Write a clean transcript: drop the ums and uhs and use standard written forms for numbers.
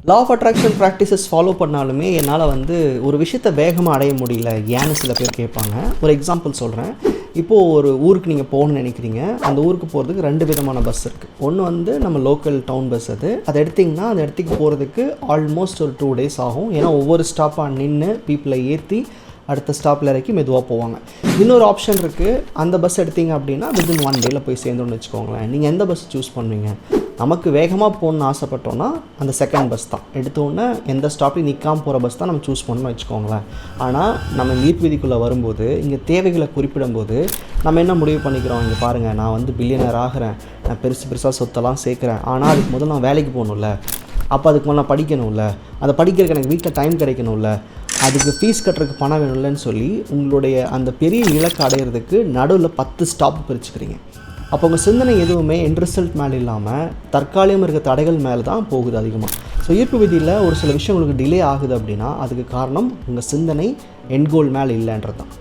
Law of attraction practices follow பண்ணாலுமே என்னால் வந்து ஒரு விஷயத்தை வேகமாக அடைய முடியல ஏன்னு சில பேர் கேட்பாங்க. ஒரு எக்ஸாம்பிள் சொல்கிறேன். இப்போது ஒரு ஊருக்கு நீங்கள் போகணுன்னு நினைக்கிறீங்க. அந்த ஊருக்கு போகிறதுக்கு 2 விதமான பஸ் இருக்குது. ஒன்று வந்து நம்ம லோக்கல் டவுன் பஸ், அது எடுத்திங்கன்னா அந்த இடத்துக்கு போகிறதுக்கு ஆல்மோஸ்ட் ஒரு 2 days ஆகும். ஏன்னா ஒவ்வொரு ஸ்டாப்பாக நின்று பீப்புளை ஏற்றி அடுத்த ஸ்டாப்பில் இறக்கி மெதுவாக போவாங்க. இன்னொரு ஆப்ஷன் இருக்குது. அந்த பஸ் எடுத்திங்க அப்படின்னா வித்தின் 1 day போய் சேர்ந்தோன்னு வச்சுக்கோங்களேன். நீங்கள் எந்த பஸ் சூஸ் பண்ணுவீங்க? நமக்கு வேகமாக போகணுன்னு ஆசைப்பட்டோன்னா அந்த செகண்ட் பஸ் தான். எடுத்தோன்னே எந்த ஸ்டாப்லையும் நிற்காமல் போகிற பஸ் தான் நம்ம சூஸ் பண்ணணும்னு வச்சுக்கோங்களேன். ஆனால் நம்ம ஈர்ப்பு விதிக்குள்ளே வரும்போது இங்கே தேவைகளை குறிப்பிடும்போது நம்ம என்ன முடிவு பண்ணிக்கிறோம்? இங்கே பாருங்கள், நான் வந்து பில்லியனர் ஆகிறேன், நான் பெருசாக சொத்தெல்லாம் சேர்க்குறேன். ஆனால் அதுக்கு முதல்ல நான் வேலைக்கு போகணும்ல, அப்போ அதுக்கு முதல்ல நான் படிக்கணும்ல, அதை படிக்கிறதுக்கு எனக்கு வீட்டில் டைம் கிடைக்கணும்ல, அதுக்கு ஃபீஸ் கட்டுறதுக்கு பணம் வேணும்லன்னு சொல்லி உங்களுடைய அந்த பெரிய இலக்கு அடையிறதுக்கு நடுவில் 10 ஸ்டாப் பிரிச்சுக்கிறீங்க. அப்போ உங்கள் சிந்தனை எதுவுமே எண்ட் ரிசல்ட் மேலே இல்லாமல் தற்காலிகம் இருக்க தடைகள் மேலே தான் போகுது அதிகமாக. ஸோ ஈர்ப்பு விதியில் ஒரு சில விஷயம் உங்களுக்கு டிலே ஆகுது அப்படின்னா அதுக்கு காரணம் உங்கள் சிந்தனை எண்ட் கோல் மேலே இல்லைன்றது தான்.